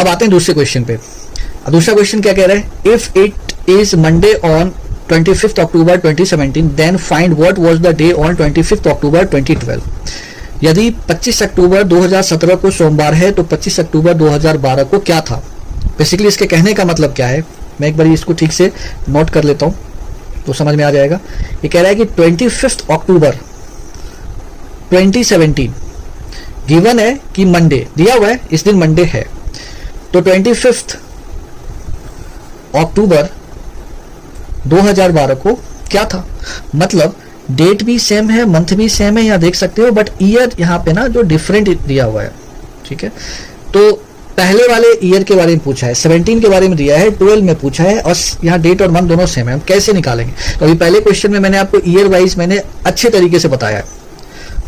अब आते हैं दूसरे क्वेश्चन पे। दूसरा क्वेश्चन क्या कह रहा है, if it is Monday on 25th October 2017 then find what was the day on 25th October 2012। यदि 25 अक्टूबर 2017 को सोमवार है तो 25 अक्टूबर 2012 को क्या था। बेसिकली इसके कहने का मतलब क्या है, मैं एक बार इसको ठीक से नोट कर लेता हूं तो समझ में आ जाएगा। ये कह रहा है कि 25 अक्टूबर 2017 गिवन है कि मंडे दिया हुआ है, इस दिन मंडे है, तो 25 अक्टूबर 2012 को क्या था। मतलब डेट भी सेम है, मंथ भी सेम है, यहाँ देख सकते हो, बट ईयर यहाँ पे ना जो डिफरेंट दिया हुआ है, ठीक है। तो पहले वाले ईयर के बारे में पूछा है, 17 के बारे में दिया है, 12 में पूछा है, और यहाँ डेट और मंथ दोनों सेम है। हम कैसे निकालेंगे, तो अभी पहले क्वेश्चन में मैंने आपको ईयर वाइज मैंने अच्छे तरीके से बताया है,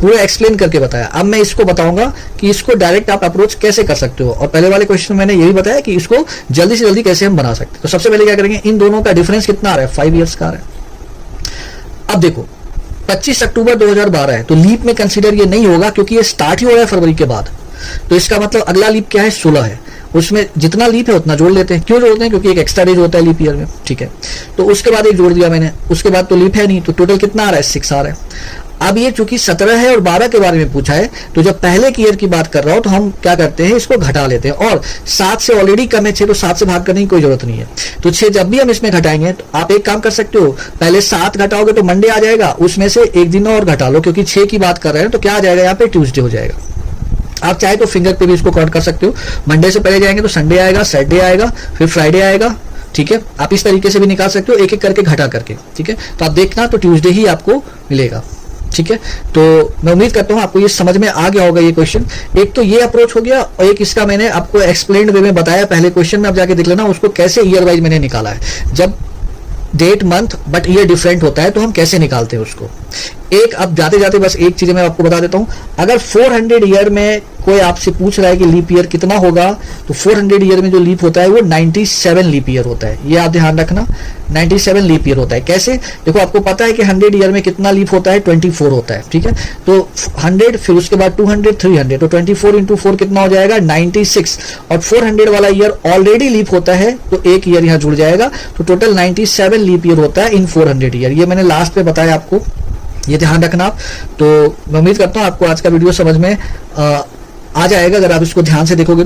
पूरा एक्सप्लेन करके बताया। अब मैं इसको बताऊंगा कि इसको डायरेक्ट आप अप्रोच कैसे कर सकते हो, और पहले वाले क्वेश्चन में मैंने यही बताया कि इसको जल्दी से जल्दी कैसे हम बना सकते हैं। तो सबसे पहले क्या करेंगे, इन दोनों का डिफरेंस कितना आ रहा है, 5 ईयर्स का आ रहा है। अब देखो 25 अक्टूबर 2012 है तो लीप में कंसीडर ये नहीं होगा क्योंकि ये स्टार्ट ही हो रहा है फरवरी के बाद, तो इसका मतलब अगला लीप क्या है, 16 है। उसमें जितना लीप है उतना जोड़ लेते हैं। क्यों जोड़ते हैं, क्योंकि एक एक्स्ट्रा डेज होता है लीप ईयर में, ठीक है। तो उसके बाद एक जोड़ दिया मैंने, उसके बाद तो लीप है नहीं, तो टोटल कितना आ रहा है, 6 आ रहा है। अब ये चूंकि 17 है और 12 के बारे में पूछा है, तो जब पहले की ईयर की बात कर रहा हूं तो हम क्या करते हैं, इसको घटा लेते हैं, और 7 से ऑलरेडी कम है 6, तो 7 से भाग करने की कोई जरूरत नहीं है। तो 6 जब भी हम इसमें घटाएंगे तो आप एक काम कर सकते हो, पहले 7 घटाओगे तो मंडे आ जाएगा, उसमें से एक दिन और घटा लो, क्योंकि 6 की बात कर रहे हैं तो क्या आ जाएगा यहाँ पे, ट्यूसडे हो जाएगा। आप चाहे तो फिंगर पे भी इसको काउंट कर सकते हो, मंडे से पहले जाएंगे तो संडे आएगा, सैटरडे आएगा, फिर फ्राइडे आएगा, ठीक है। आप इस तरीके से भी निकाल सकते हो, एक एक करके घटा करके, ठीक है। तो आप देखना तो ट्यूसडे ही आपको मिलेगा, ठीक है। तो मैं उम्मीद करता हूं आपको ये समझ में आ गया होगा ये क्वेश्चन। एक तो ये अप्रोच हो गया, और एक इसका मैंने आपको एक्सप्लेन्ड वे में बताया पहले क्वेश्चन में, आप जाके देख लेना उसको कैसे ईयर वाइज मैंने निकाला है। जब date month but year different होता है तो हम कैसे निकालते हैं उसको। एक अब जाते जाते बस एक चीज मैं आपको बता देता हूं, अगर 400 ईयर में कोई आपसे पूछ रहा है कि लीप ईयर कितना होगा, तो 400 ईयर में जो लीप होता है वो 97 लीप ईयर होता है। ये आप ध्यान रखना, 97 लीप ईयर होता है। कैसे, देखो आपको पता है कि 100 ईयर में कितना लीप होता है, 24 होता है, ठीक है। तो 100 फिर उसके बाद 200 300, तो 24 इंटू 4 कितना हो जाएगा, 96, और 400 वाला ईयर ऑलरेडी लीप होता है तो एक ईयर यहाँ जुड़ जाएगा, तो टोटल 97 लीप ईयर होता है इन 400 ईयर। ये मैंने लास्ट में बताया आपको, ये ध्यान रखना आप। तो मैं उम्मीद करता हूं आपको आज का वीडियो समझ में आ जाएगा अगर आप इसको ध्यान से देखोगे।